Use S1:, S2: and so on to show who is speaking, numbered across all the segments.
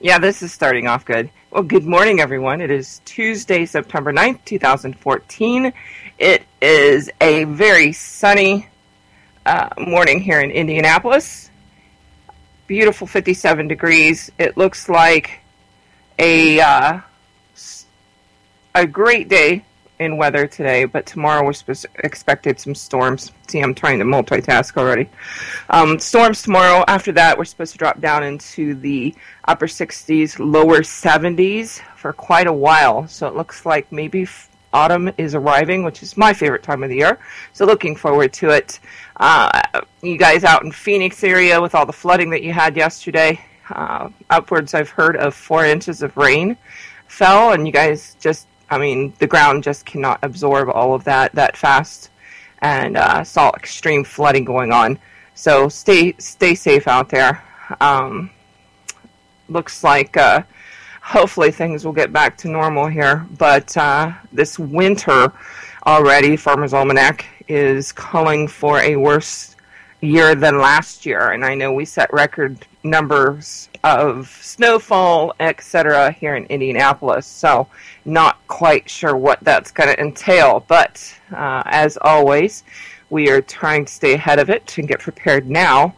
S1: Yeah, this is starting off good. Well, good morning, everyone. It is Tuesday, September 9th, 2014. It is a very sunny morning here in Indianapolis. Beautiful 57 degrees. It looks like a great day in weather today, but tomorrow we're expected some storms. See, I'm trying to multitask already. Storms tomorrow. After that, we're supposed to drop down into the upper 60s, lower 70s for quite a while. So it looks like maybe autumn is arriving, which is my favorite time of the year. So looking forward to it. You guys out in Phoenix area with all the flooding that you had yesterday, upwards, I've heard, of 4 inches of rain fell, and you guys the ground just cannot absorb all of that fast, and saw extreme flooding going on. So stay safe out there. Looks like hopefully things will get back to normal here, but this winter already, Farmer's Almanac is calling for a worse year than last year, and I know we set record numbers of snowfall, etc. here in Indianapolis, so not quite sure what that's going to entail, but as always, we are trying to stay ahead of it and get prepared now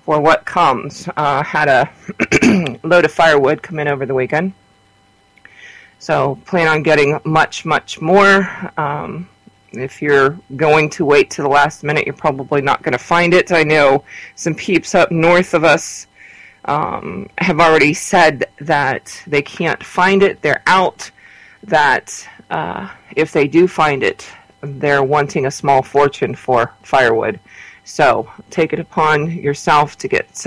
S1: for what comes. Had a load of firewood come in over the weekend, so plan on getting much more. If you're going to wait to the last minute, you're probably not going to find it. I know some peeps up north of us have already said that they can't find it. They're out. That if they do find it, they're wanting a small fortune for firewood. So take it upon yourself to get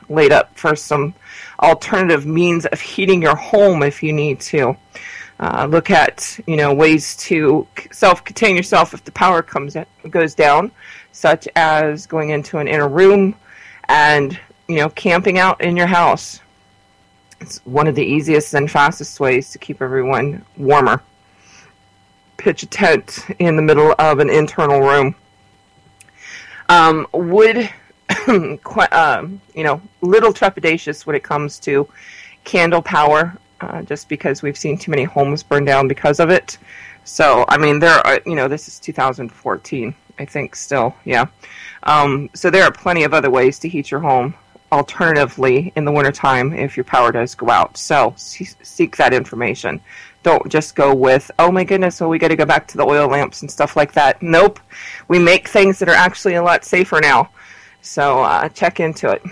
S1: laid up for some alternative means of heating your home if you need to. Look at ways to self-contain yourself if the power goes down, such as going into an inner room and camping out in your house. It's one of the easiest and fastest ways to keep everyone warmer. Pitch a tent in the middle of an internal room. Would little trepidatious when it comes to candle power. Just because we've seen too many homes burn down because of it. So, there are, this is 2014, I think still, yeah. So there are plenty of other ways to heat your home, alternatively, in the wintertime if your power does go out. So, seek that information. Don't just go with, oh my goodness, well, we got to go back to the oil lamps and stuff like that. Nope. We make things that are actually a lot safer now. So, check into it.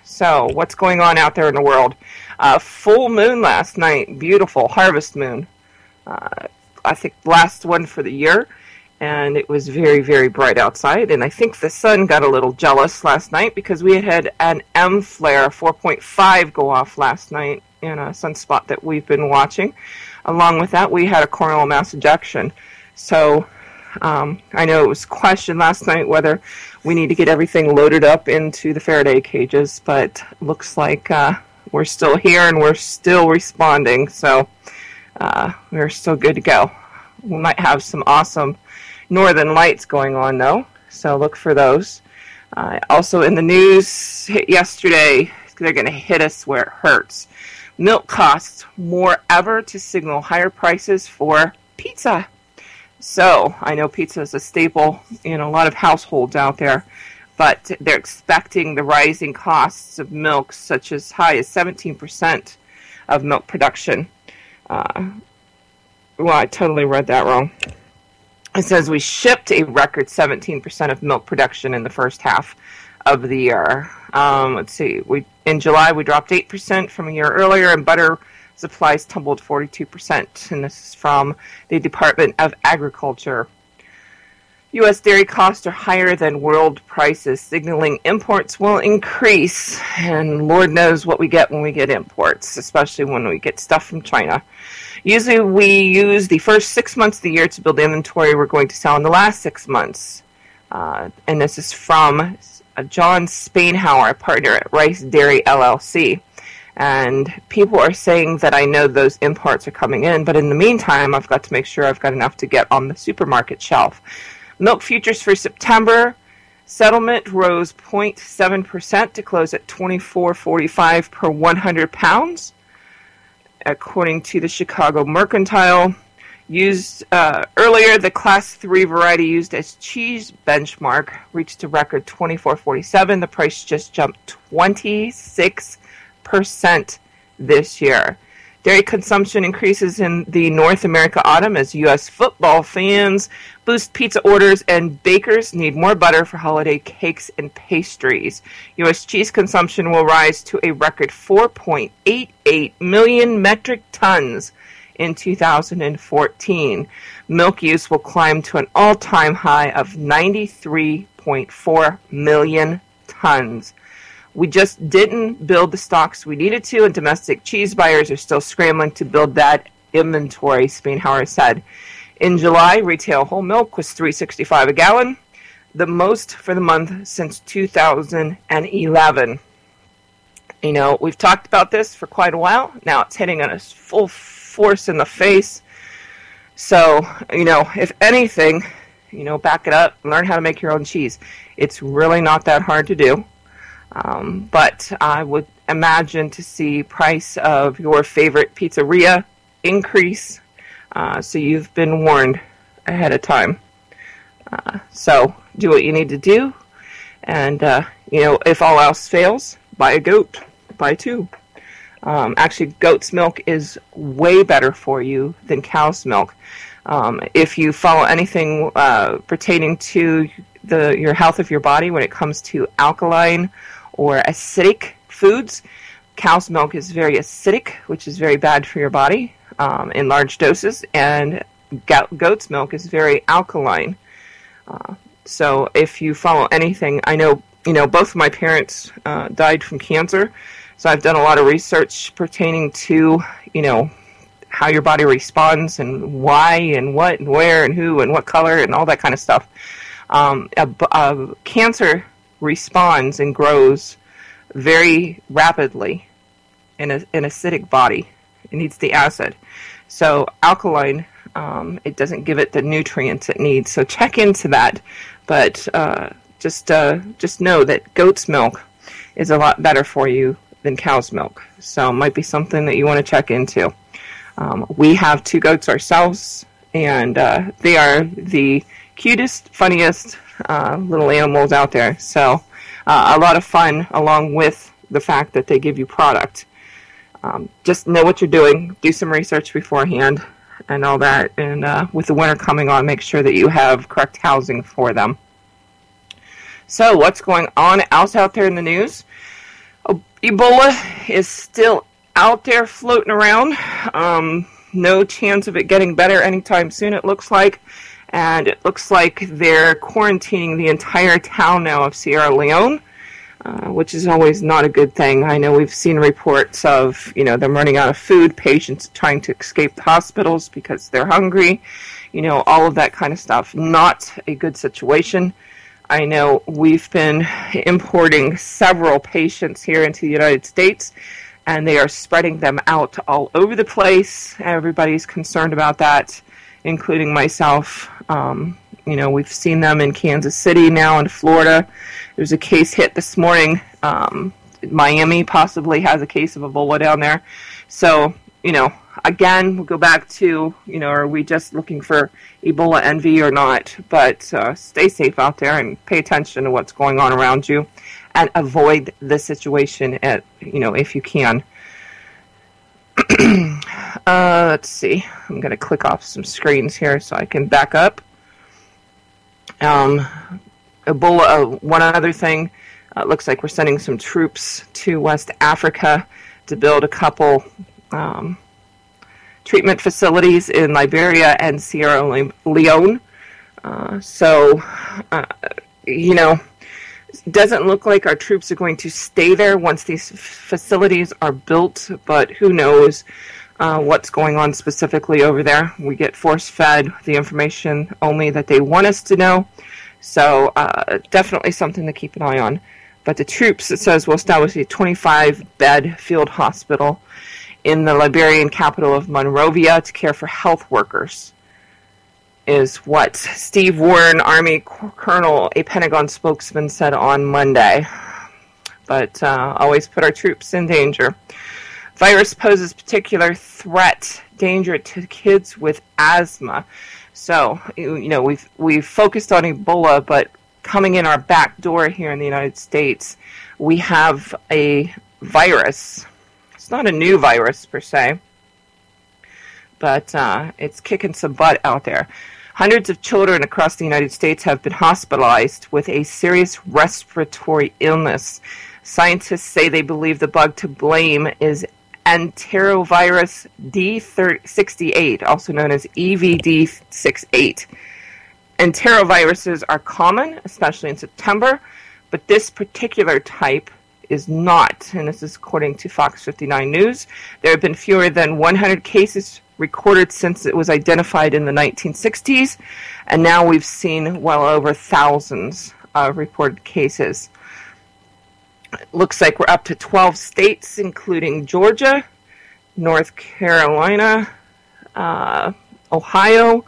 S1: So, what's going on out there in the world? Full moon last night, beautiful harvest moon. I think the last one for the year, and it was very, very bright outside. And I think the sun got a little jealous last night because we had an M flare 4.5 go off last night in a sunspot that we've been watching. Along with that, we had a coronal mass ejection. So I know it was questioned last night whether we need to get everything loaded up into the Faraday cages, but looks like we're still here and we're still responding, so we're still good to go. We might have some awesome northern lights going on, though, so look for those. Also in the news yesterday, they're going to hit us where it hurts. Milk costs more ever to signal higher prices for pizza. So I know pizza is a staple in a lot of households out there, but they're expecting the rising costs of milk, such as high as 17% of milk production. I totally read that wrong. It says we shipped a record 17% of milk production in the first half of the year. Let's see. In July, we dropped 8% from a year earlier, and butter supplies tumbled 42%. And this is from the Department of Agriculture. U.S. dairy costs are higher than world prices, signaling imports will increase. And Lord knows what we get when we get imports, especially when we get stuff from China. Usually we use the first 6 months of the year to build inventory we're going to sell in the last 6 months. And this is from John Spainhauer, a partner at Rice Dairy LLC. And people are saying that I know those imports are coming in, but in the meantime, I've got to make sure I've got enough to get on the supermarket shelf. Milk futures for September Settlement rose 0.7% to close at $24.45 per 100 pounds. According to the Chicago Mercantile, used earlier, the Class 3 variety used as cheese benchmark reached a record $24.47. The price just jumped 26% this year. Dairy consumption increases in the North America autumn as U.S. football fans boost pizza orders and bakers need more butter for holiday cakes and pastries. U.S. cheese consumption will rise to a record 4.88 million metric tons in 2014. Milk use will climb to an all-time high of 93.4 million tons. We just didn't build the stocks we needed to, and domestic cheese buyers are still scrambling to build that inventory, Spienhauer said. In July, retail whole milk was $3.65 a gallon, the most for the month since 2011. You know, we've talked about this for quite a while. Now it's hitting us full force in the face. So, you know, if anything, you know, back it up, learn how to make your own cheese. It's really not that hard to do. But I would imagine to see price of your favorite pizzeria increase. So you've been warned ahead of time. So do what you need to do. And, you know, if all else fails, buy a goat. Buy two. Actually, goat's milk is way better for you than cow's milk. If you follow anything pertaining to your health of your body when it comes to alkaline or acidic foods, cow's milk is very acidic, which is very bad for your body in large doses, and goat's milk is very alkaline. So if you follow anything, I know, you know, both of my parents died from cancer, so I've done a lot of research pertaining to, you know, how your body responds and why and what and where and who and what color and all that kind of stuff. Cancer responds and grows very rapidly in an acidic body. It needs the acid. So alkaline, it doesn't give it the nutrients it needs. So check into that. But just know that goat's milk is a lot better for you than cow's milk. So it might be something that you want to check into. We have two goats ourselves, and they are the cutest, funniest little animals out there. So a lot of fun, along with the fact that they give you product. Just know what you're doing. Do some research beforehand and all that. And with the winter coming on, make sure that you have correct housing for them. So what's going on else out there in the news? Ebola is still out there floating around. No chance of it getting better anytime soon, it looks like. And it looks like they're quarantining the entire town now of Sierra Leone, which is always not a good thing. I know we've seen reports of, you know, them running out of food, patients trying to escape the hospitals because they're hungry, you know, all of that kind of stuff. Not a good situation. I know we've been importing several patients here into the United States, and they are spreading them out all over the place. Everybody's concerned about that, including myself. You know, we've seen them in Kansas City now, in Florida. There's a case hit this morning. Miami possibly has a case of Ebola down there. So, you know, again, we'll go back to, you know, are we just looking for Ebola envy or not? But stay safe out there and pay attention to what's going on around you and avoid the situation, you know, if you can. Let's see. I'm going to click off some screens here so I can back up. Ebola, one other thing, looks like we're sending some troops to West Africa to build a couple treatment facilities in Liberia and Sierra Leone. You know, it doesn't look like our troops are going to stay there once these facilities are built, but who knows what's going on specifically over there. We get force-fed the information only that they want us to know. So definitely something to keep an eye on. But the troops, it says, will establish a 25-bed field hospital in the Liberian capital of Monrovia to care for health workers. is what Steve Warren, Army Colonel, a Pentagon spokesman, said on Monday. But always put our troops in danger. Virus poses particular danger to kids with asthma. So, we've focused on Ebola, but coming in our back door here in the United States, we have a virus. It's not a new virus per se, but it's kicking some butt out there. Hundreds of children across the United States have been hospitalized with a serious respiratory illness. Scientists say they believe the bug to blame is enterovirus D68, also known as EVD68. Enteroviruses are common, especially in September, but this particular type is not, and this is according to Fox 59 News. There have been fewer than 100 cases recorded since it was identified in the 1960s, and now we've seen well over thousands of reported cases. It looks like we're up to 12 states, including Georgia, North Carolina, Ohio,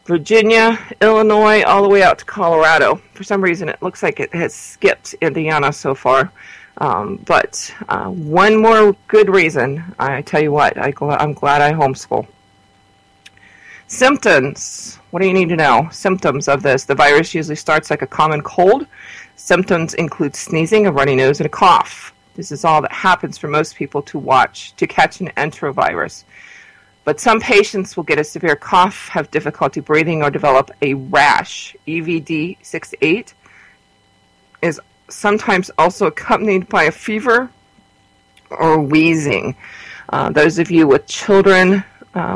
S1: Virginia, Illinois, all the way out to Colorado. For some reason, it looks like it has skipped Indiana so far. But one more good reason, I tell you what, I'm glad I homeschool. Symptoms. What do you need to know? Symptoms of this. The virus usually starts like a common cold. Symptoms include sneezing, a runny nose, and a cough. This is all that happens for most people to catch an enterovirus. But some patients will get a severe cough, have difficulty breathing, or develop a rash. EVD68 is sometimes also accompanied by a fever or wheezing. Those of you with children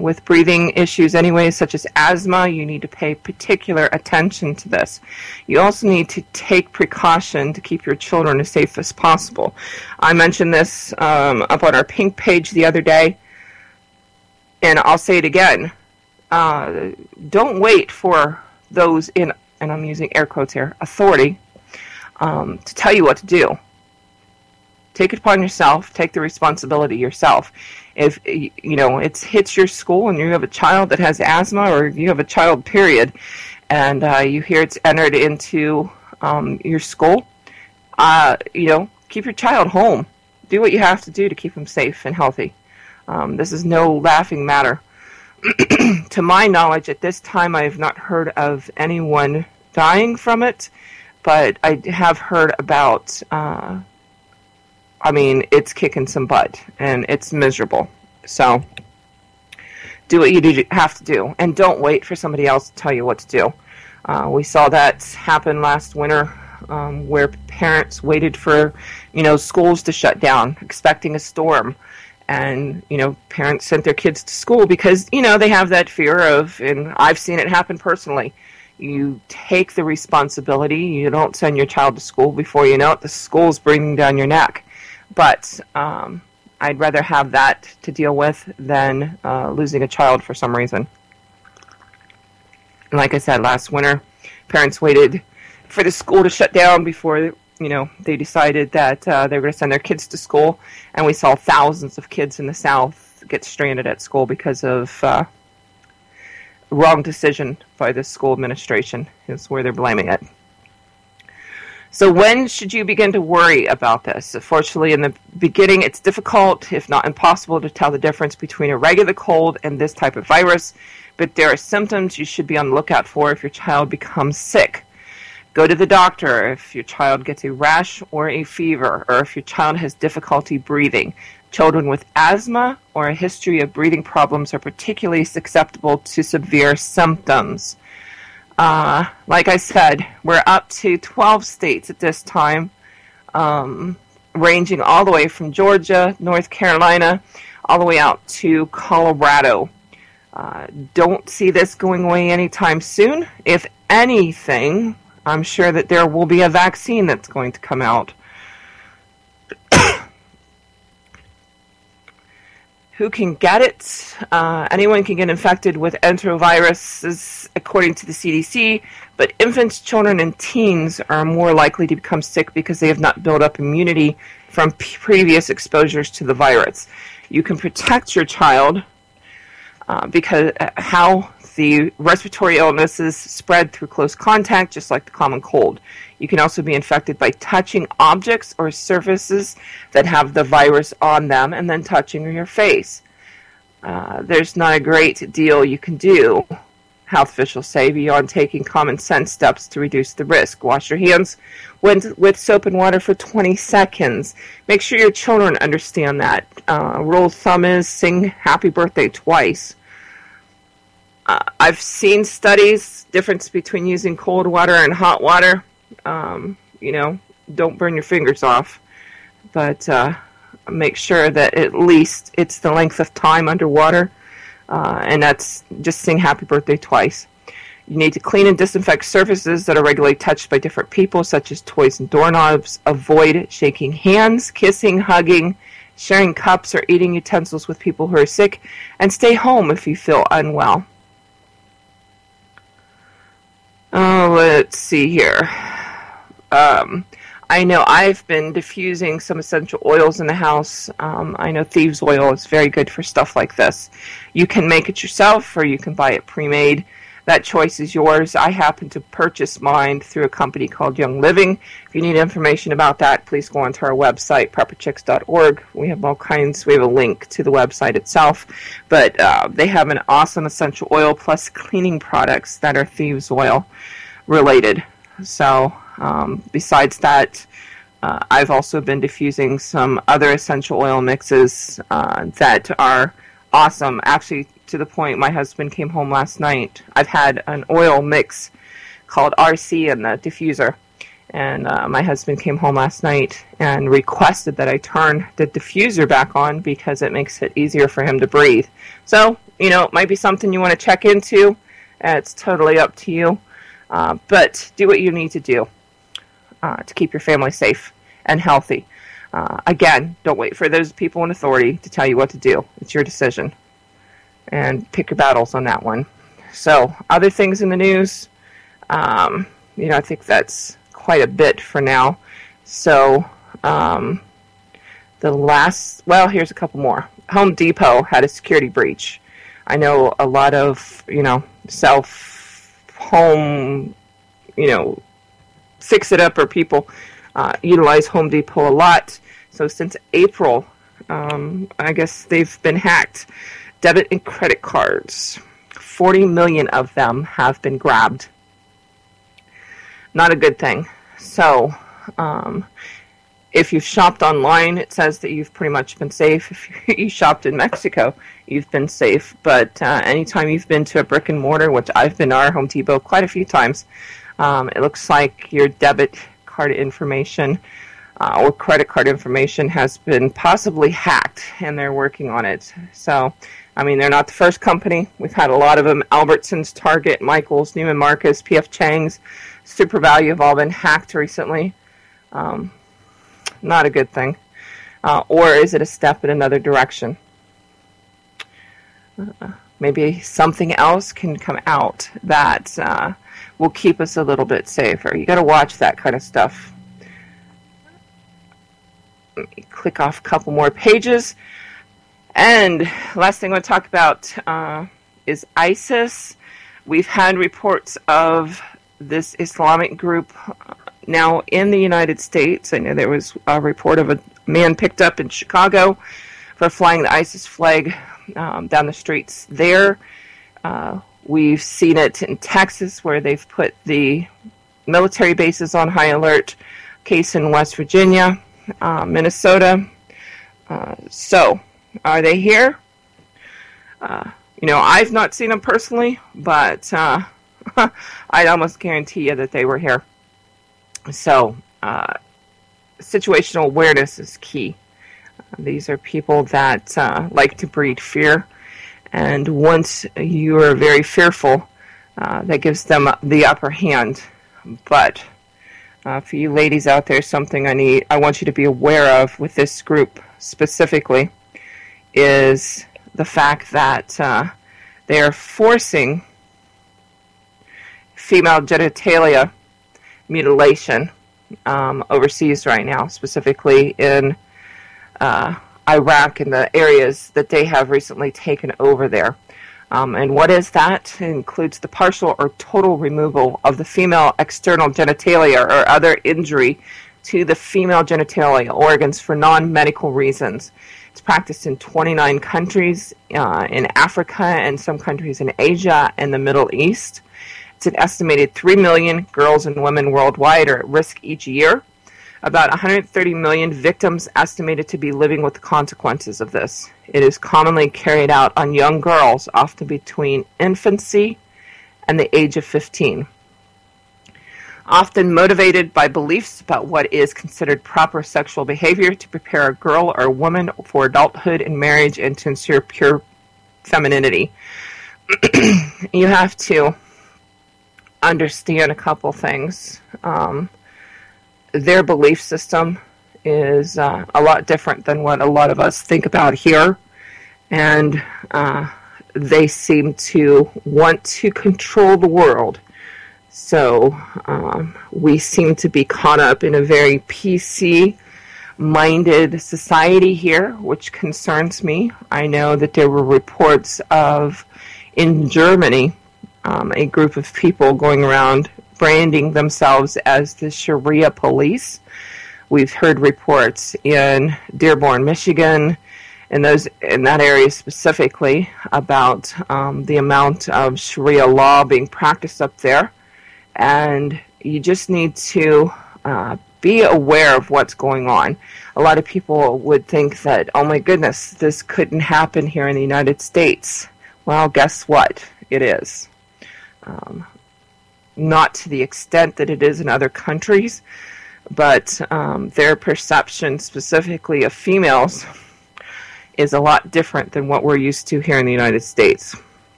S1: with breathing issues anyway, such as asthma, you need to pay particular attention to this. You also need to take precaution to keep your children as safe as possible. I mentioned this up on our Pink page the other day, and I'll say it again. Don't wait for those in, and I'm using air quotes here, authority, to tell you what to do. Take it upon yourself. Take the responsibility yourself. If it hits your school and you have a child that has asthma, or you have a child period, and you hear it's entered into your school, keep your child home. Do what you have to do to keep them safe and healthy. This is no laughing matter. To my knowledge, at this time, I have not heard of anyone dying from it, but I have heard about, it's kicking some butt, and it's miserable. So, do what you have to do, and don't wait for somebody else to tell you what to do. We saw that happen last winter, where parents waited for, schools to shut down, expecting a storm. And, parents sent their kids to school because, they have that fear of, and I've seen it happen personally, you take the responsibility, you don't send your child to school. Before you know it, the school's breathing down your neck. But I'd rather have that to deal with than losing a child for some reason. And like I said, last winter, parents waited for the school to shut down before they decided that they were going to send their kids to school, and we saw thousands of kids in the South get stranded at school because of wrong decision by the school administration is where they're blaming it. So when should you begin to worry about this? Unfortunately, in the beginning, it's difficult, if not impossible, to tell the difference between a regular cold and this type of virus, but there are symptoms you should be on the lookout for if your child becomes sick. Go to the doctor if your child gets a rash or a fever, or if your child has difficulty breathing. Children with asthma or a history of breathing problems are particularly susceptible to severe symptoms. Like I said, we're up to 12 states at this time, ranging all the way from Georgia, North Carolina, all the way out to Colorado. Don't see this going away anytime soon. If anything, I'm sure that there will be a vaccine that's going to come out. Who can get it? Anyone can get infected with enteroviruses, according to the CDC, but infants, children, and teens are more likely to become sick because they have not built up immunity from previous exposures to the virus. You can protect your child because how The respiratory illnesses spread through close contact, just like the common cold. You can also be infected by touching objects or surfaces that have the virus on them and then touching your face. There's not a great deal you can do, health officials say, beyond taking common sense steps to reduce the risk. Wash your hands with soap and water for 20 seconds. Make sure your children understand that. Rule of thumb is sing happy birthday twice. I've seen studies, difference between using cold water and hot water. Don't burn your fingers off. But make sure that at least it's the length of time underwater. And that's just sing happy birthday twice. You need to clean and disinfect surfaces that are regularly touched by different people, such as toys and doorknobs. Avoid shaking hands, kissing, hugging, sharing cups, or eating utensils with people who are sick. And stay home if you feel unwell. Let's see here. I know I've been diffusing some essential oils in the house. I know Thieves Oil is very good for stuff like this. You can make it yourself or you can buy it pre-made. That choice is yours. I happen to purchase mine through a company called Young Living. If you need information about that, please go onto our website, prepperchicks.org. We have all kinds. We have a link to the website itself. But they have an awesome essential oil plus cleaning products that are Thieves Oil related. So besides that, I've also been diffusing some other essential oil mixes that are awesome. Actually, to the point my husband came home last night. I've had an oil mix called RC in the diffuser. And my husband came home last night and requested that I turn the diffuser back on because it makes it easier for him to breathe. So, it might be something you want to check into. It's totally up to you. But do what you need to do to keep your family safe and healthy. Again, don't wait for those people in authority to tell you what to do. It's your decision. And pick your battles on that one. So, other things in the news, I think that's quite a bit for now. So, here's a couple more. Home Depot had a security breach. I know a lot of, home, fix-it-upper people utilize Home Depot a lot. So since April, I guess they've been hacked. Debit and credit cards, 40 million of them have been grabbed. Not a good thing. So if you've shopped online, it says that you've pretty much been safe. If you shopped in Mexico, you've been safe. But anytime you've been to a brick and mortar, which I've been to our Home Depot quite a few times, it looks like your debit card information or credit card information has been possibly hacked, and they're working on it. So, they're not the first company. We've had a lot of them. Albertsons, Target, Michaels, Neiman Marcus, P.F. Chang's, Super Value have all been hacked recently. Not a good thing. Or is it a step in another direction? Maybe something else can come out that will keep us a little bit safer. You got to watch that kind of stuff. Let me click off a couple more pages. And last thing I want to talk about is ISIS. We've had reports of this Islamic group now in the United States. I know there was a report of a man picked up in Chicago for flying the ISIS flag down the streets there. We've seen it in Texas where they've put the military bases on high alert. Case in West Virginia, Minnesota. So, are they here? I've not seen them personally, but I'd almost guarantee you that they were here. So, situational awareness is key. These are people that like to breed fear, and once you are very fearful, that gives them the upper hand. But for you ladies out there, something I want you to be aware of with this group specifically is the fact that they are forcing female genitalia mutilation overseas right now, specifically in Iraq and the areas that they have recently taken over there. And what is that? It includes the partial or total removal of the female external genitalia or other injury to the female genitalia organs for non-medical reasons. It's practiced in 29 countries in Africa and some countries in Asia and the Middle East. It's an estimated 3 million girls and women worldwide are at risk each year. About 130 million victims estimated to be living with the consequences of this. It is commonly carried out on young girls, often between infancy and the age of 15. Often motivated by beliefs about what is considered proper sexual behavior to prepare a girl or woman for adulthood and marriage and to ensure pure femininity. You have to understand a couple things. Their belief system is a lot different than what a lot of us think about here, and they seem to want to control the world. So we seem to be caught up in a very PC-minded society here, which concerns me. I know that there were reports of, in Germany, a group of people going around branding themselves as the Sharia police. We've heard reports in Dearborn, Michigan, in that area specifically, about the amount of Sharia law being practiced up there. And you just need to be aware of what's going on. A lot of people would think that, oh my goodness, this couldn't happen here in the United States. Well, guess what? It is. Not to the extent that it is in other countries, but their perception specifically of females is a lot different than what we're used to here in the United States.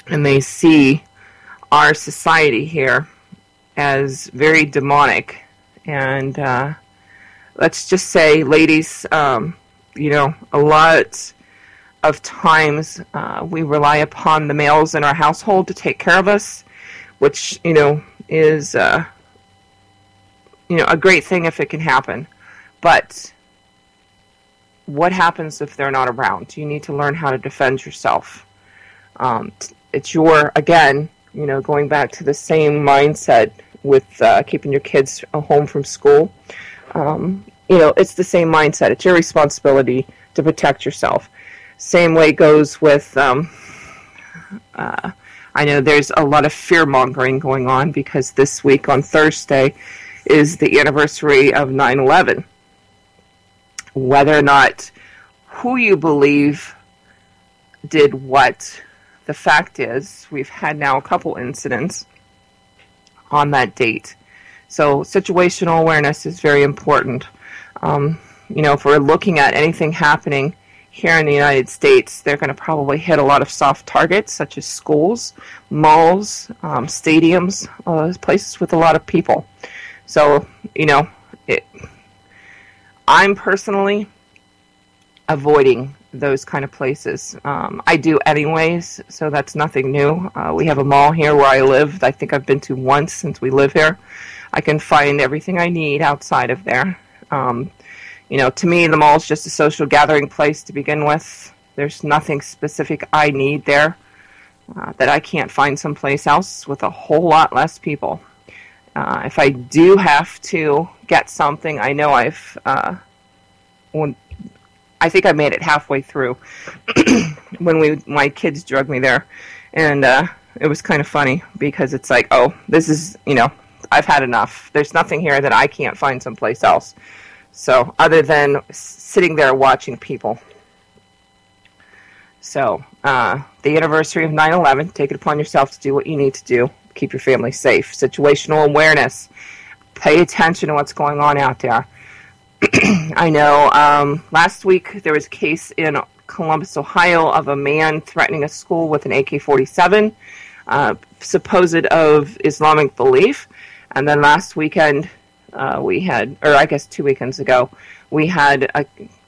S1: And they see our society here as very demonic. And let's just say, ladies, a lot of times we rely upon the males in our household to take care of us, which, is, a great thing if it can happen. But what happens if they're not around? You need to learn how to defend yourself. It's again, going back to the same mindset with keeping your kids home from school. It's the same mindset. It's your responsibility to protect yourself. Same way goes with, I know there's a lot of fear-mongering going on because this week on Thursday is the anniversary of 9/11. Whether or not who you believe did what, the fact is we've had now a couple incidents on that date. So situational awareness is very important. If we're looking at anything happening here in the United States, they're going to probably hit a lot of soft targets such as schools, malls, stadiums, places with a lot of people. So, I'm personally avoiding those kind of places. I do anyways, so that's nothing new. We have a mall here where I live. I think I've been to once since we live here. I can find everything I need outside of there. To me, the mall is just a social gathering place to begin with. There's nothing specific I need there that I can't find someplace else with a whole lot less people. If I do have to get something, I know I think I made it halfway through when my kids drug me there. And it was kind of funny because it's like, oh, this is, I've had enough. There's nothing here that I can't find someplace else. So other than sitting there watching people. So the anniversary of 9/11, take it upon yourself to do what you need to do. Keep your family safe. Situational awareness. Pay attention to what's going on out there. I know last week there was a case in Columbus, Ohio of a man threatening a school with an AK-47, supposed of Islamic belief. And then last weekend we had, or I guess 2 weekends ago, we had,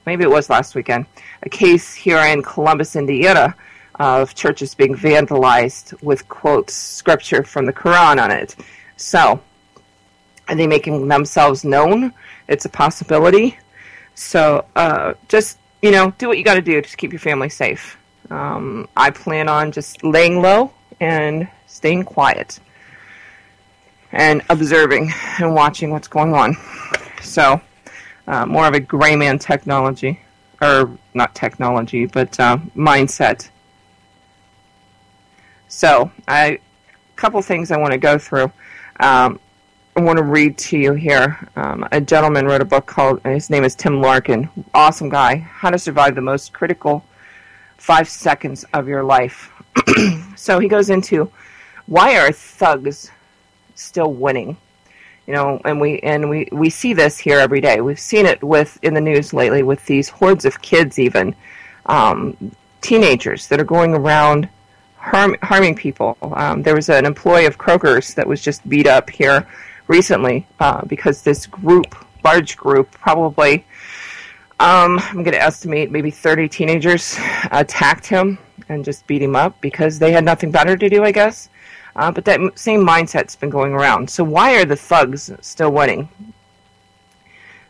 S1: maybe it was last weekend, a case here in Columbus, Indiana, of churches being vandalized with quotes, scripture from the Quran on it. So, are they making themselves known? It's a possibility. So, just, do what you got to do to keep your family safe. I plan on just laying low and staying quiet and observing and watching what's going on. So, more of a gray man technology, or not technology, but mindset. So, a couple things I want to go through. I want to read to you here. A gentleman wrote a book called, his name is Tim Larkin, awesome guy, How to Survive the Most Critical 5 Seconds of Your Life. So he goes into, why are thugs still winning? You know, and we see this here every day. We've seen it in the news lately with these hordes of kids, even teenagers that are going around harming people. There was an employee of Kroger's that was just beat up here recently because this large group, probably, I'm going to estimate maybe 30 teenagers attacked him and just beat him up because they had nothing better to do, I guess. But that same mindset's been going around. So why are the thugs still winning?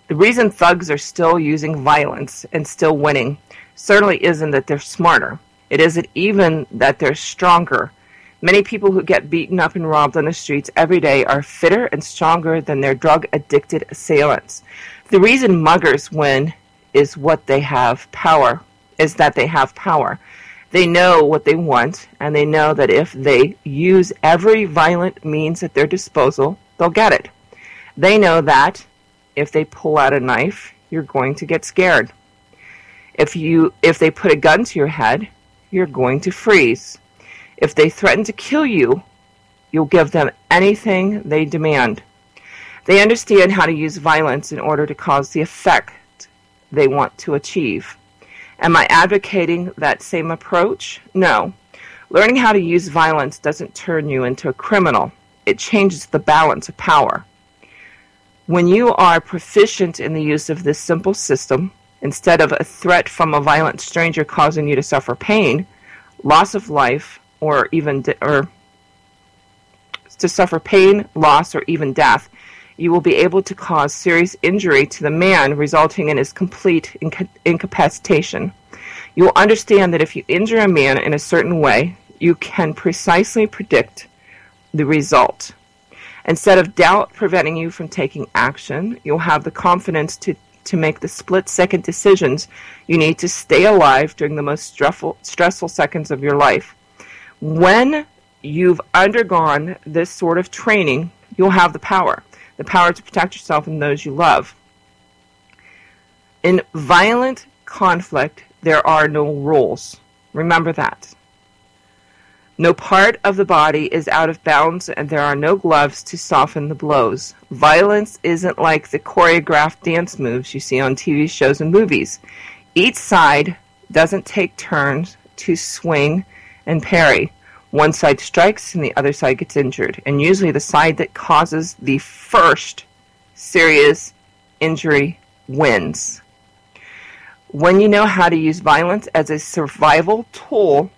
S1: The reason thugs are still using violence and still winning certainly isn't that they're smarter. It isn't even that they're stronger. Many people who get beaten up and robbed on the streets every day are fitter and stronger than their drug-addicted assailants. The reason muggers win is that they have power. They know what they want, and they know that if they use every violent means at their disposal, they'll get it. They know that if they pull out a knife, you're going to get scared. If they put a gun to your head, you're going to freeze. If they threaten to kill you, you'll give them anything they demand. They understand how to use violence in order to cause the effect they want to achieve. Am I advocating that same approach? No. Learning how to use violence doesn't turn you into a criminal. It changes the balance of power. When you are proficient in the use of this simple system, instead of a threat from a violent stranger causing you to suffer pain, loss of life, or to suffer pain, loss, or even death, you will be able to cause serious injury to the man, resulting in his complete incapacitation. You will understand that if you injure a man in a certain way, you can precisely predict the result. Instead of doubt preventing you from taking action, you'll have the confidence to make the split-second decisions you need to stay alive during the most stressful seconds of your life. When you've undergone this sort of training, you'll have the power to protect yourself and those you love. In violent conflict, there are no rules. Remember that. No part of the body is out of bounds, and there are no gloves to soften the blows. Violence isn't like the choreographed dance moves you see on TV shows and movies. Each side doesn't take turns to swing and parry. One side strikes and the other side gets injured, and usually the side that causes the first serious injury wins. When you know how to use violence as a survival tool,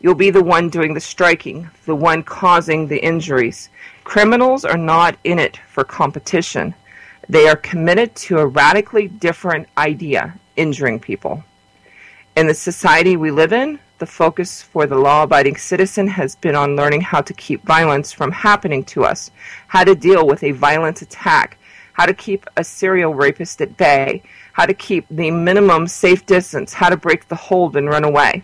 S1: you'll be the one doing the striking, the one causing the injuries. Criminals are not in it for competition. They are committed to a radically different idea, injuring people. In the society we live in, the focus for the law-abiding citizen has been on learning how to keep violence from happening to us, how to deal with a violent attack, how to keep a serial rapist at bay, how to keep the minimum safe distance, how to break the hold and run away.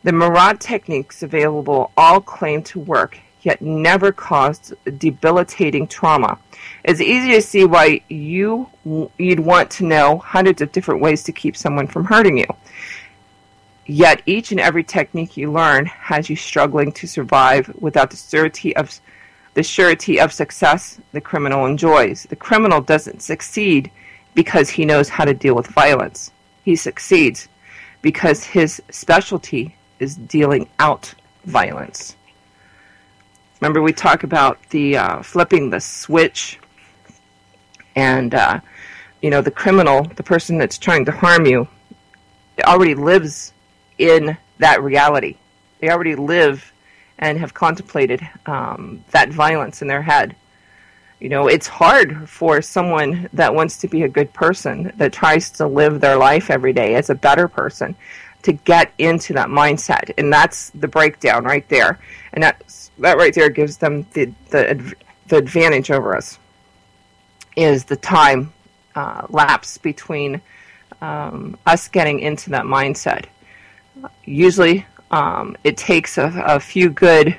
S1: The Marad techniques available all claim to work, yet never caused debilitating trauma. It's easy to see why you'd want to know hundreds of different ways to keep someone from hurting you. Yet each and every technique you learn has you struggling to survive without the surety of success the criminal enjoys. The criminal doesn't succeed because he knows how to deal with violence. He succeeds because his specialty is dealing out violence. Remember, we talk about the flipping the switch, and the criminal, the person that's trying to harm you, already lives in that reality. They already live and have contemplated that violence in their head. You know, it's hard for someone that wants to be a good person, that tries to live their life every day as a better person. to get into that mindset. And that's the breakdown right there. And that right there gives them the advantage over us, is the time lapse between us getting into that mindset. Usually it takes a few good,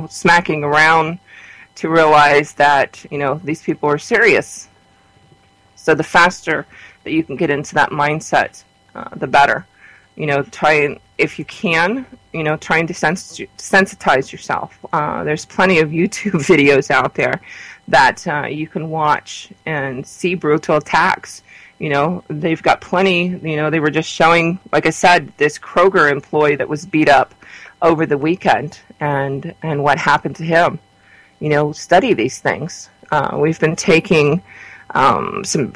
S1: smacking around to realize that, these people are serious. So the faster that you can get into that mindset, the better. Try, if you can, trying to sensitize yourself. There's plenty of YouTube videos out there that you can watch and see brutal attacks. They've got plenty. They were just showing, like I said, this Kroger employee that was beat up over the weekend, and what happened to him. Study these things. We've been taking some,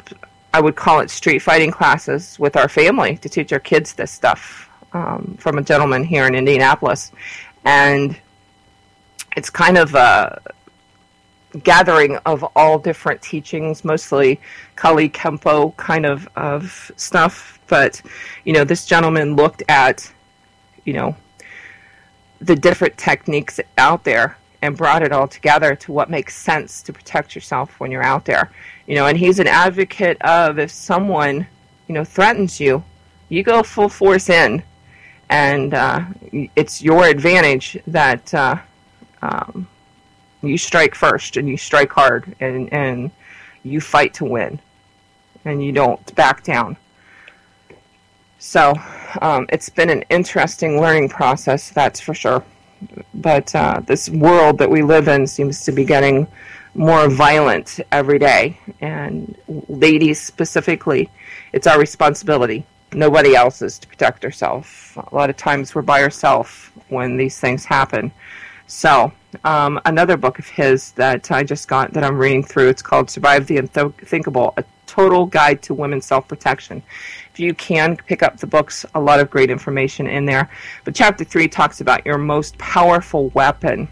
S1: I would call it, street fighting classes with our family to teach our kids this stuff, from a gentleman here in Indianapolis. And it's kind of a gathering of all different teachings, mostly Kali Kempo kind of stuff. But, this gentleman looked at, the different techniques out there and brought it all together to what makes sense to protect yourself when you're out there. And he's an advocate of, if someone, threatens you, you go full force in, and it's your advantage that you strike first, and you strike hard, and you fight to win, and you don't back down. So it's been an interesting learning process, that's for sure. But this world that we live in seems to be getting more violent every day. And ladies specifically, it's our responsibility. Nobody else's, to protect ourselves. A lot of times we're by ourselves when these things happen. So another book of his that I just got, that I'm reading through, it's called Survive the Unthinkable, A Total Guide to Women's Self-Protection. If you can, pick up the books, a lot of great information in there. But Chapter 3 talks about your most powerful weapon.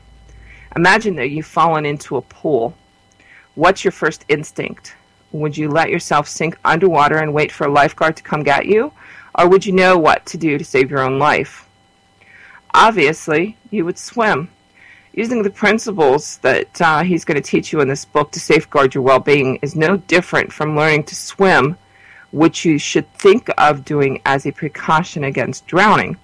S1: Imagine that you've fallen into a pool. What's your first instinct? Would you let yourself sink underwater and wait for a lifeguard to come get you? Or would you know what to do to save your own life? Obviously, you would swim. Using the principles that he's going to teach you in this book to safeguard your well-being is no different from learning to swim, which you should think of doing as a precaution against drowning.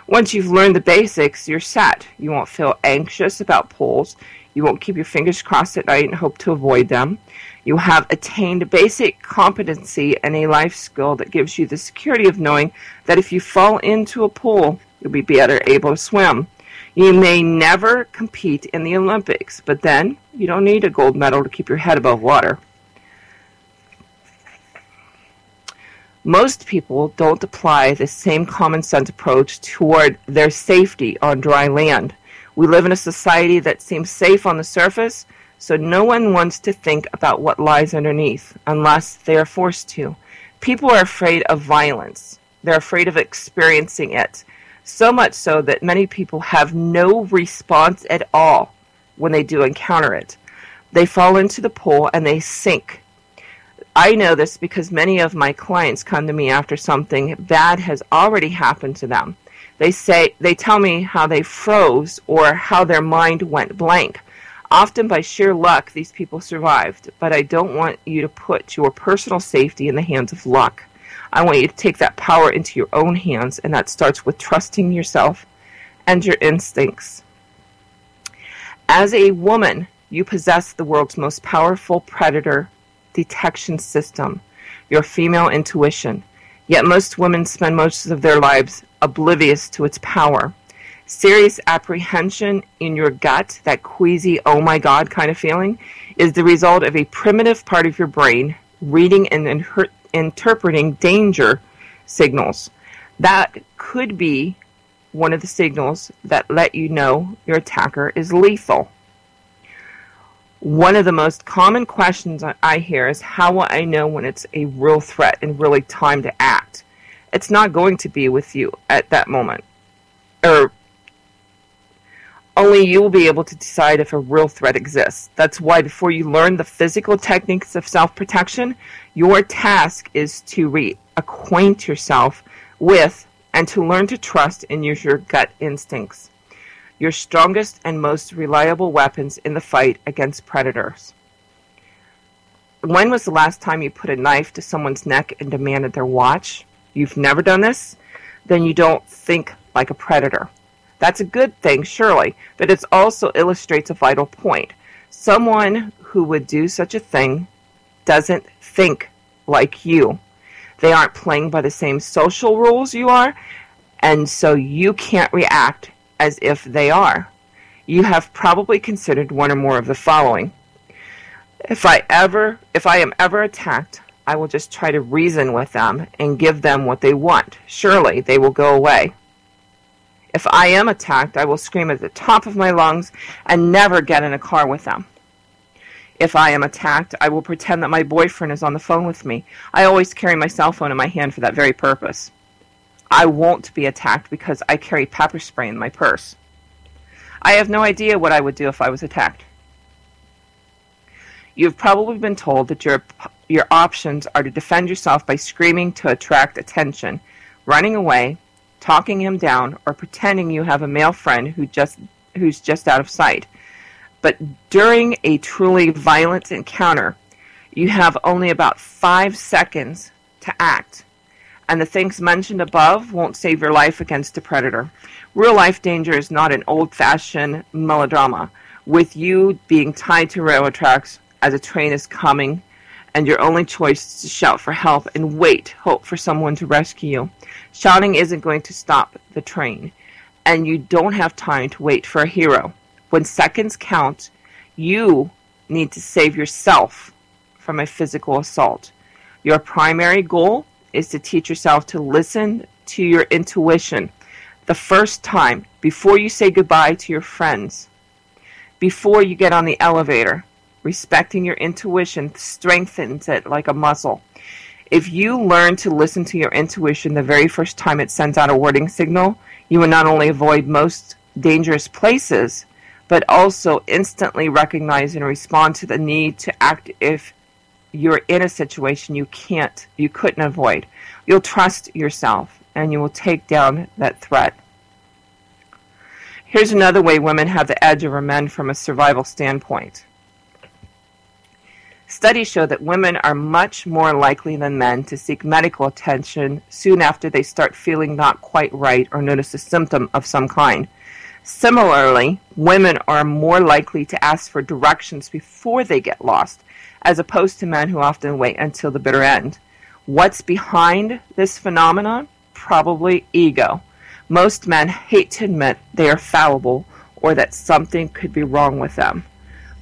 S1: Once you've learned the basics, you're set. You won't feel anxious about pools. You won't keep your fingers crossed at night and hope to avoid them. You have attained basic competency and a life skill that gives you the security of knowing that if you fall into a pool, you'll be better able to swim. You may never compete in the Olympics, but then you don't need a gold medal to keep your head above water. Most people don't apply the same common sense approach toward their safety on dry land. We live in a society that seems safe on the surface, so no one wants to think about what lies underneath unless they are forced to. People are afraid of violence. They're afraid of experiencing it. So much so that many people have no response at all when they do encounter it. They fall into the pool and they sink. I know this because many of my clients come to me after something bad has already happened to them. They tell me how they froze or how their mind went blank. Often by sheer luck, these people survived, but I don't want you to put your personal safety in the hands of luck. I want you to take that power into your own hands, and that starts with trusting yourself and your instincts. As a woman, you possess the world's most powerful predator detection system, your female intuition. Yet most women spend most of their lives oblivious to its power. Serious apprehension in your gut, that queasy, oh my God kind of feeling, is the result of a primitive part of your brain reading and interpreting danger signals. That could be one of the signals that let you know your attacker is lethal. One of the most common questions I hear is, how will I know when it's a real threat and really time to act? It's not going to be with you at that moment. Or only you will be able to decide if a real threat exists. That's why before you learn the physical techniques of self-protection, your task is to reacquaint yourself with and to learn to trust and use your gut instincts, your strongest and most reliable weapons in the fight against predators. When was the last time you put a knife to someone's neck and demanded their watch? You've never done this? Then you don't think like a predator. That's a good thing, surely, but it also illustrates a vital point. Someone who would do such a thing doesn't think like you. They aren't playing by the same social rules you are, and so you can't react as if they are. You have probably considered one or more of the following. If I am ever attacked, I will just try to reason with them and give them what they want. Surely they will go away. If I am attacked, I will scream at the top of my lungs and never get in a car with them. If I am attacked, I will pretend that my boyfriend is on the phone with me. I always carry my cell phone in my hand for that very purpose. I won't be attacked because I carry pepper spray in my purse. I have no idea what I would do if I was attacked. You've probably been told that your options are to defend yourself by screaming to attract attention, running away, talking him down, or pretending you have a male friend who's just out of sight. But during a truly violent encounter, you have only about 5 seconds to act. And the things mentioned above won't save your life against a predator. Real-life danger is not an old-fashioned melodrama, with you being tied to railroad tracks as a train is coming, and your only choice is to shout for help and hope for someone to rescue you. Shouting isn't going to stop the train, and you don't have time to wait for a hero. When seconds count, you need to save yourself from a physical assault. Your primary goal is to teach yourself to listen to your intuition the first time, before you say goodbye to your friends, before you get on the elevator. Respecting your intuition strengthens it like a muscle. If you learn to listen to your intuition the very first time it sends out a warning signal, you will not only avoid most dangerous places, but also instantly recognize and respond to the need to act if you're in a situation you couldn't avoid. You'll trust yourself, and you will take down that threat. Here's another way women have the edge over men from a survival standpoint. Studies show that women are much more likely than men to seek medical attention soon after they start feeling not quite right or notice a symptom of some kind. Similarly, women are more likely to ask for directions before they get lost, as opposed to men who often wait until the bitter end. What's behind this phenomenon? Probably ego. Most men hate to admit they are fallible or that something could be wrong with them.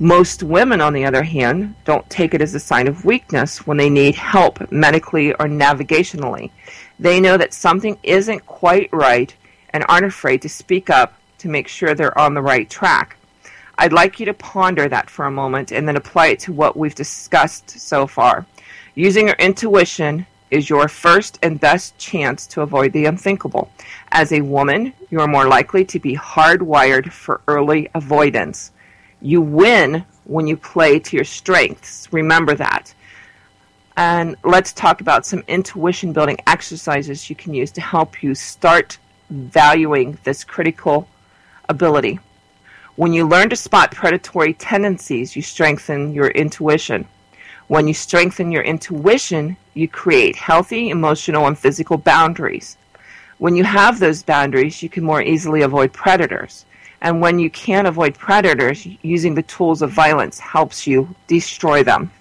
S1: Most women, on the other hand, don't take it as a sign of weakness when they need help medically or navigationally. They know that something isn't quite right and aren't afraid to speak up to make sure they're on the right track. I'd like you to ponder that for a moment and then apply it to what we've discussed so far. Using your intuition is your first and best chance to avoid the unthinkable. As a woman, you are more likely to be hardwired for early avoidance. You win when you play to your strengths. Remember that. And let's talk about some intuition building exercises you can use to help you start valuing this critical ability. When you learn to spot predatory tendencies, you strengthen your intuition. When you strengthen your intuition, you create healthy emotional and physical boundaries. When you have those boundaries, you can more easily avoid predators. And when you can't avoid predators, using the tools of violence helps you destroy them.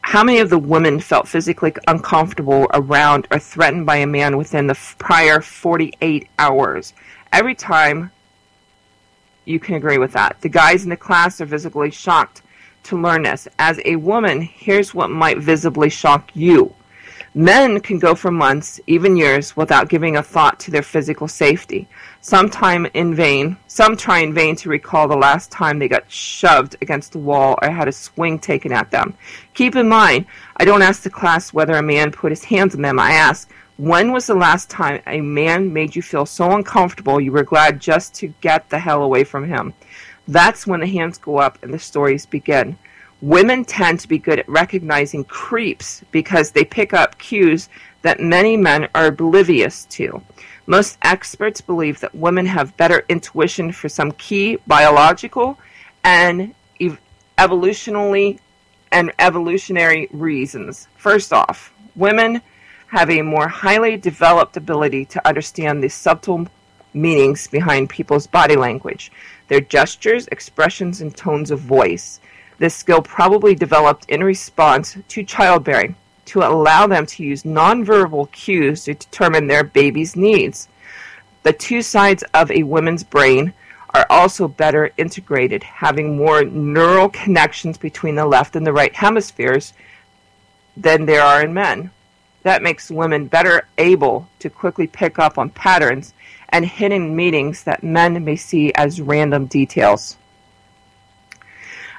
S1: How many of the women felt physically uncomfortable around or threatened by a man within the prior 48 hours? Every time, you can agree with that. The guys in the class are visibly shocked to learn this. As a woman, here's what might visibly shock you. Men can go for months, even years, without giving a thought to their physical safety. Some try in vain to recall the last time they got shoved against the wall or had a swing taken at them. Keep in mind, I don't ask the class whether a man put his hands on them. I ask, when was the last time a man made you feel so uncomfortable you were glad just to get the hell away from him? That's when the hands go up and the stories begin. Women tend to be good at recognizing creeps because they pick up cues that many men are oblivious to. Most experts believe that women have better intuition for some key biological and evolutionary reasons. First off, women have a more highly developed ability to understand the subtle meanings behind people's body language, their gestures, expressions, and tones of voice. This skill probably developed in response to childbearing to allow them to use nonverbal cues to determine their baby's needs. The two sides of a woman's brain are also better integrated, having more neural connections between the left and the right hemispheres than there are in men. That makes women better able to quickly pick up on patterns and hidden meanings that men may see as random details.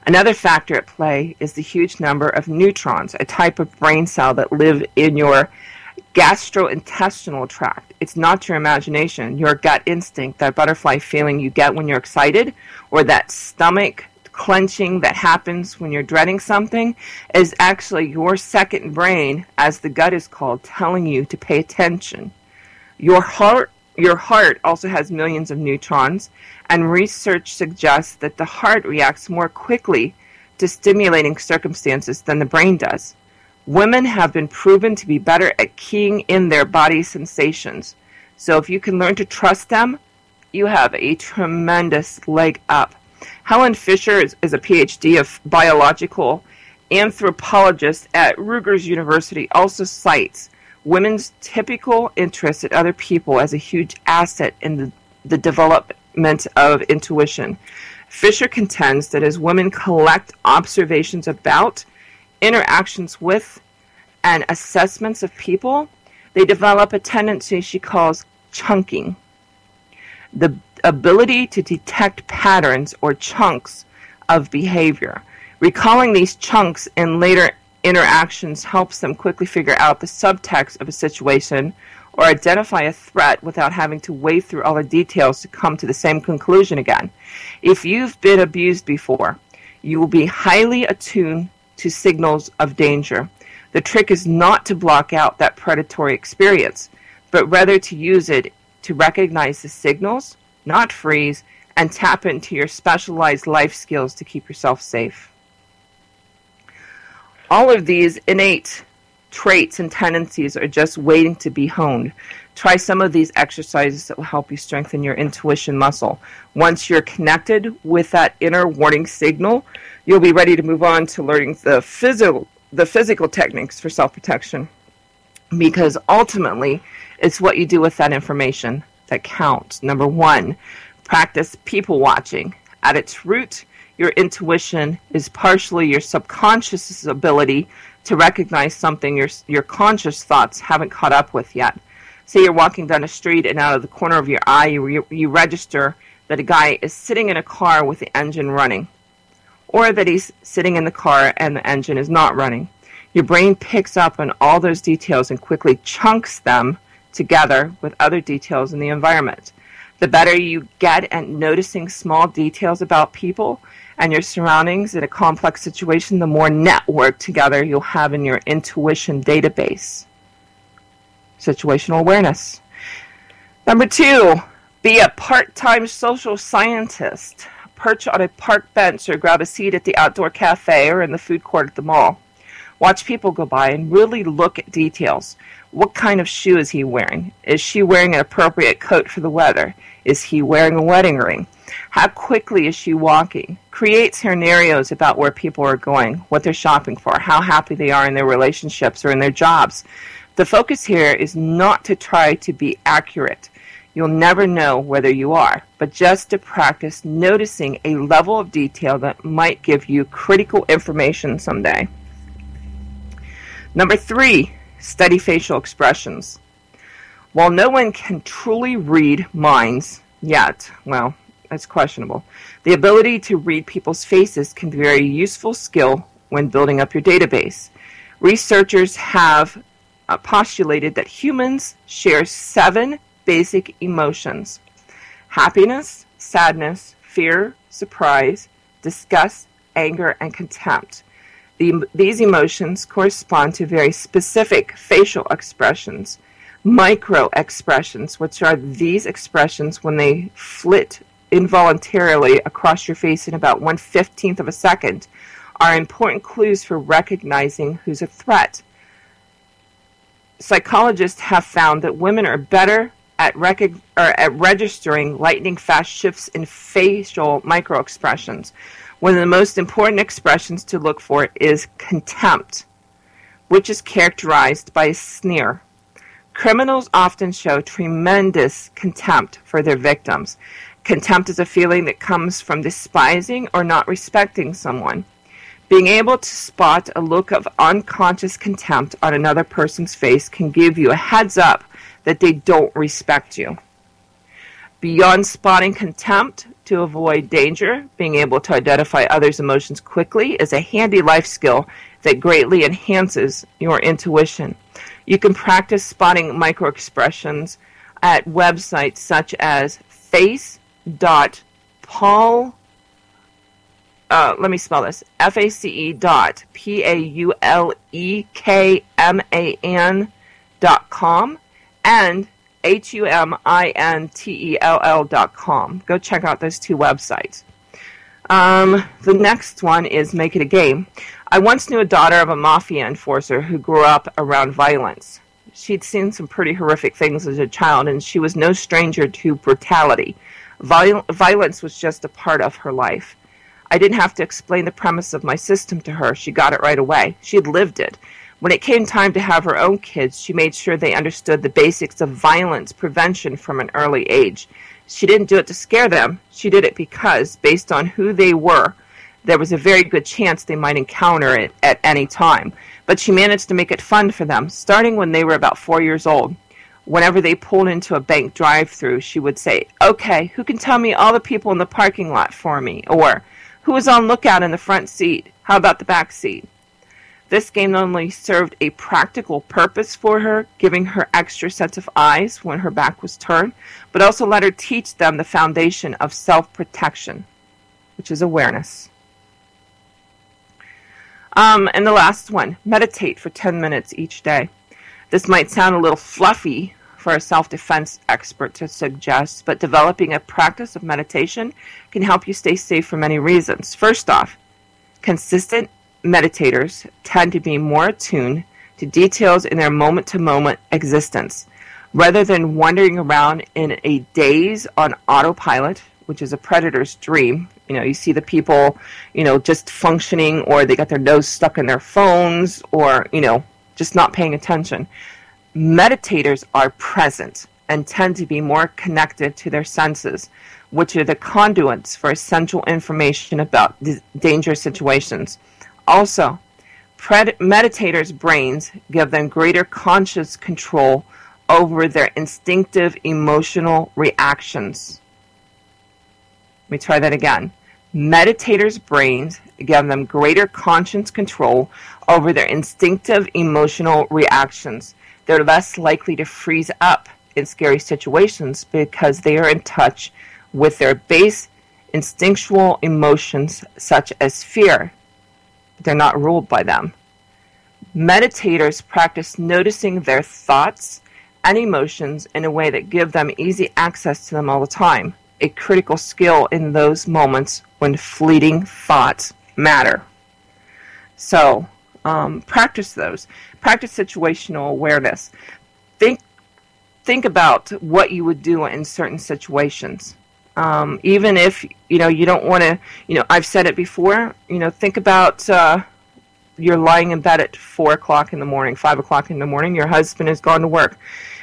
S1: Another factor at play is the huge number of neutrons, a type of brain cell that live in your gastrointestinal tract. It's not your imagination, your gut instinct, that butterfly feeling you get when you're excited, or that stomach clenching that happens when you're dreading something, is actually your second brain, as the gut is called, telling you to pay attention. Your heart also has millions of neutrons, and research suggests that the heart reacts more quickly to stimulating circumstances than the brain does. Women have been proven to be better at keying in their body sensations. So if you can learn to trust them, you have a tremendous leg up. Helen Fisher is a PhD of biological anthropologist at Rutgers University, also cites women's typical interest in other people as a huge asset in the development of intuition. Fisher contends that as women collect observations about, interactions with, and assessments of people, they develop a tendency she calls chunking. The ability to detect patterns or chunks of behavior. Recalling these chunks in later interactions helps them quickly figure out the subtext of a situation or identify a threat without having to wade through all the details to come to the same conclusion again. If you've been abused before, you will be highly attuned to signals of danger. The trick is not to block out that predatory experience, but rather to use it to recognize the signals, not freeze, and tap into your specialized life skills to keep yourself safe. All of these innate traits and tendencies are just waiting to be honed. Try some of these exercises that will help you strengthen your intuition muscle. Once you're connected with that inner warning signal, you'll be ready to move on to learning the physical techniques for self-protection. Because ultimately, it's what you do with that information that counts. Number one, practice people watching. At its root, your intuition is partially your subconscious ability to recognize something your conscious thoughts haven't caught up with yet. Say you're walking down a street and out of the corner of your eye you register that a guy is sitting in a car with the engine running, or that he's sitting in the car and the engine is not running. Your brain picks up on all those details and quickly chunks them together with other details in the environment. The better you get at noticing small details about people and your surroundings in a complex situation, the more network together you'll have in your intuition database. Situational awareness. Number two, be a part-time social scientist. Perch on a park bench or grab a seat at the outdoor cafe or in the food court at the mall. Watch people go by and really look at details. What kind of shoe is he wearing? Is she wearing an appropriate coat for the weather? Is he wearing a wedding ring? How quickly is she walking? Create scenarios about where people are going, what they're shopping for, how happy they are in their relationships or in their jobs. The focus here is not to try to be accurate. You'll never know whether you are, but just to practice noticing a level of detail that might give you critical information someday. Number three, study facial expressions. While no one can truly read minds yet, well, that's questionable, the ability to read people's faces can be a very useful skill when building up your database. Researchers have postulated that humans share 7 basic emotions: happiness, sadness, fear, surprise, disgust, anger, and contempt. These emotions correspond to very specific facial expressions, micro expressions, which are these expressions when they flit involuntarily across your face in about 1/15 of a second, are important clues for recognizing who's a threat. Psychologists have found that women are better at registering lightning-fast shifts in facial microexpressions. One of the most important expressions to look for is contempt, which is characterized by a sneer. Criminals often show tremendous contempt for their victims. Contempt is a feeling that comes from despising or not respecting someone. Being able to spot a look of unconscious contempt on another person's face can give you a heads up that they don't respect you. Beyond spotting contempt to avoid danger, being able to identify others' emotions quickly is a handy life skill that greatly enhances your intuition. You can practice spotting microexpressions at websites such as face.paul let me spell this, FACE.PAULEKMAN.com and HUMINTELL.com. Go check out those two websites. The next one is Make It a Game. I once knew a daughter of a mafia enforcer who grew up around violence. She'd seen some pretty horrific things as a child, and she was no stranger to brutality. Violence was just a part of her life. I didn't have to explain the premise of my system to her. She got it right away. She had lived it. When it came time to have her own kids, she made sure they understood the basics of violence prevention from an early age. She didn't do it to scare them. She did it because, based on who they were, there was a very good chance they might encounter it at any time. But she managed to make it fun for them, starting when they were about 4 years old. Whenever they pulled into a bank drive-thru, she would say, "Okay, who can tell me all the people in the parking lot for me?" Or, "Who was on lookout in the front seat? How about the back seat?" This game not only served a practical purpose for her, giving her extra sets of eyes when her back was turned, but also let her teach them the foundation of self-protection, which is awareness. And the last one, meditate for 10 minutes each day. This might sound a little fluffy for a self-defense expert to suggest, but developing a practice of meditation can help you stay safe for many reasons. First off, consistent meditators tend to be more attuned to details in their moment-to-moment existence. Rather than wandering around in a daze on autopilot, which is a predator's dream, you see the people, just functioning, or they got their nose stuck in their phones, or, just not paying attention. Meditators are present and tend to be more connected to their senses, which are the conduits for essential information about dangerous situations. Also, meditators' brains give them greater conscious control over their instinctive emotional reactions. Let me try that again. Meditators' brains give them greater conscious control over their instinctive emotional reactions. They're less likely to freeze up in scary situations because they are in touch with their base instinctual emotions such as fear. They're not ruled by them. Meditators practice noticing their thoughts and emotions in a way that give them easy access to them all the time, a critical skill in those moments when fleeting thoughts matter. So, practice those. Practice situational awareness. Think about what you would do in certain situations. Even if, you don't want to, I've said it before, think about you're lying in bed at 4 o'clock in the morning, 5 o'clock in the morning, your husband has gone to work.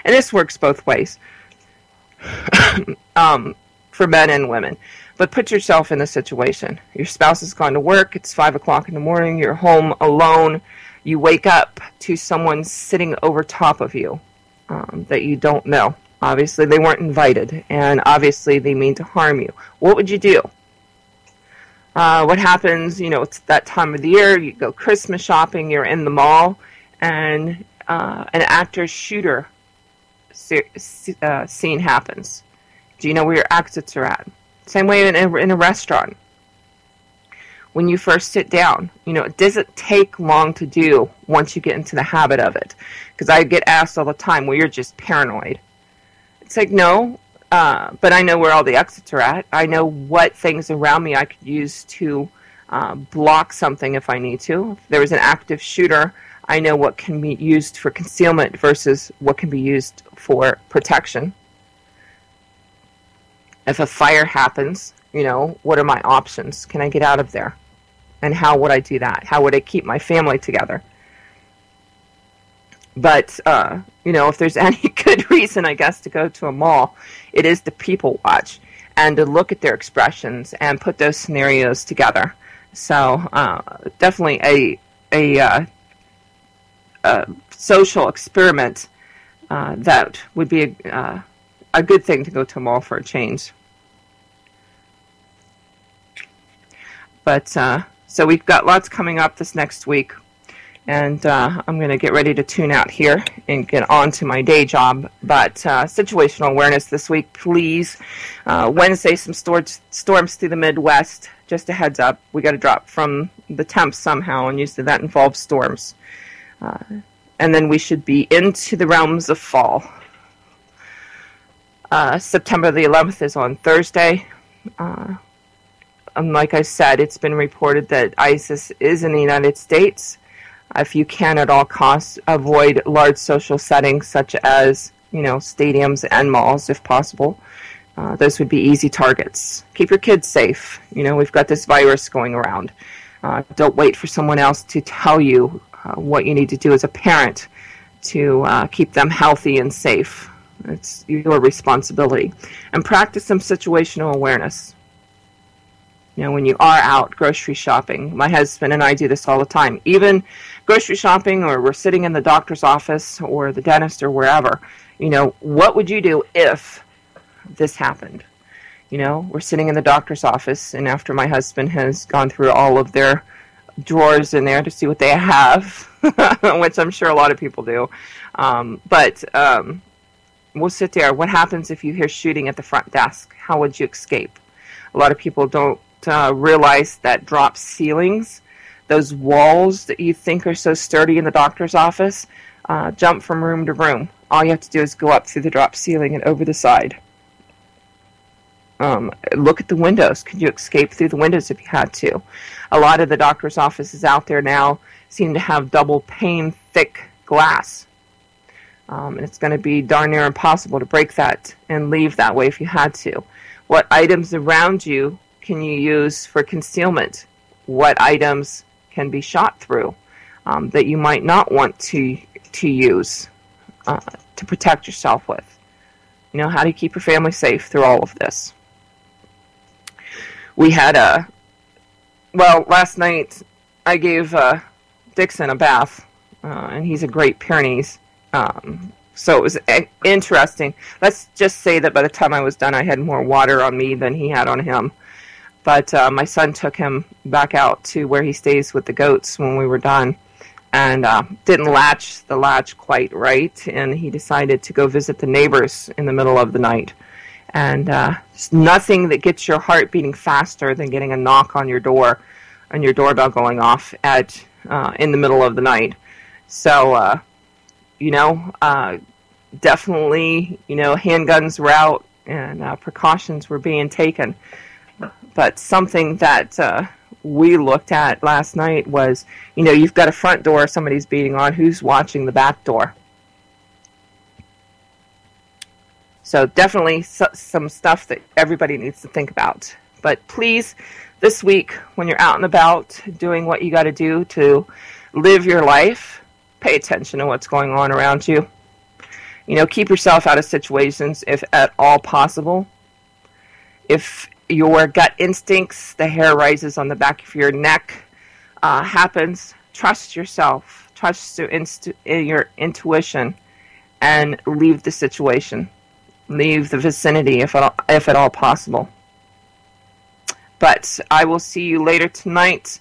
S1: And this works both ways for men and women. But put yourself in the situation. Your spouse has gone to work, it's 5 o'clock in the morning, you're home alone, you wake up to someone sitting over top of you that you don't know. Obviously, they weren't invited, and obviously they mean to harm you. What would you do? What happens, it's that time of the year, you go Christmas shopping, you're in the mall, and an actor shooter scene happens. Do you know where your exits are at? Same way in a restaurant. when you first sit down. It doesn't take long to do once you get into the habit of it. Because I get asked all the time, well, you're just paranoid. It's like, no, but I know where all the exits are at. I know what things around me I could use to block something if I need to. If there was an active shooter, I know what can be used for concealment versus what can be used for protection. If a fire happens, what are my options? Can I get out of there? And how would I do that? How would I keep my family together? But, if there's any good reason, I guess, to go to a mall, it is to people watch and to look at their expressions and put those scenarios together. So, definitely a social experiment that would be a good thing to go to a mall for a change. But, so we've got lots coming up this next week. And I'm going to get ready to tune out here and get on to my day job. But situational awareness this week, please. Wednesday, some storms through the Midwest. Just a heads up, we got to drop from the temps somehow, and usually that involves storms. And then we should be into the realms of fall. September the 11th is on Thursday. Like I said, it's been reported that ISIS is in the United States. If you can at all costs avoid large social settings such as, stadiums and malls if possible. Those would be easy targets. Keep your kids safe. We've got this virus going around. Don't wait for someone else to tell you what you need to do as a parent to keep them healthy and safe. It's your responsibility. And practice some situational awareness. When you are out grocery shopping, my husband and I do this all the time. Even grocery shopping, or we're sitting in the doctor's office or the dentist or wherever, what would you do if this happened? We're sitting in the doctor's office, and after my husband has gone through all of their drawers in there to see what they have, which I'm sure a lot of people do, but we'll sit there. What happens if you hear shooting at the front desk? How would you escape? A lot of people don't realize that drop ceilings, those walls that you think are so sturdy in the doctor's office, jump from room to room. All you have to do is go up through the drop ceiling and over the side. Look at the windows. Could you escape through the windows if you had to? A lot of the doctor's offices out there now seem to have double pane thick glass. And it's going to be darn near impossible to break that and leave that way if you had to. What items around you can you use for concealment? What items can be shot through that you might not want to use to protect yourself with? How do you keep your family safe through all of this? We had last night I gave Dixon a bath, and he's a Great Pyrenees. So it was interesting. Let's just say that by the time I was done, I had more water on me than he had on him. But my son took him back out to where he stays with the goats when we were done, and didn't latch the latch quite right, and he decided to go visit the neighbors in the middle of the night. And there's nothing that gets your heart beating faster than getting a knock on your door and your doorbell going off in the middle of the night. So, definitely, handguns were out and precautions were being taken. But something that we looked at last night was, you've got a front door somebody's beating on. Who's watching the back door? So definitely some stuff that everybody needs to think about. But please, this week, when you're out and about doing what you got to do to live your life, pay attention to what's going on around you. Keep yourself out of situations if at all possible. If your gut instincts, the hair rises on the back of your neck, happens, trust yourself. Trust your intuition and leave the situation. Leave the vicinity if at all possible. But I will see you later tonight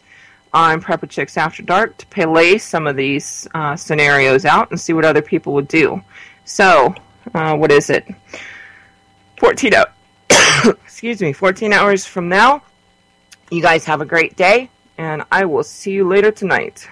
S1: on Prepper Chicks After Dark to play some of these scenarios out and see what other people would do. So, what is it? 14 hours from now. You guys have a great day. and I will see you later tonight.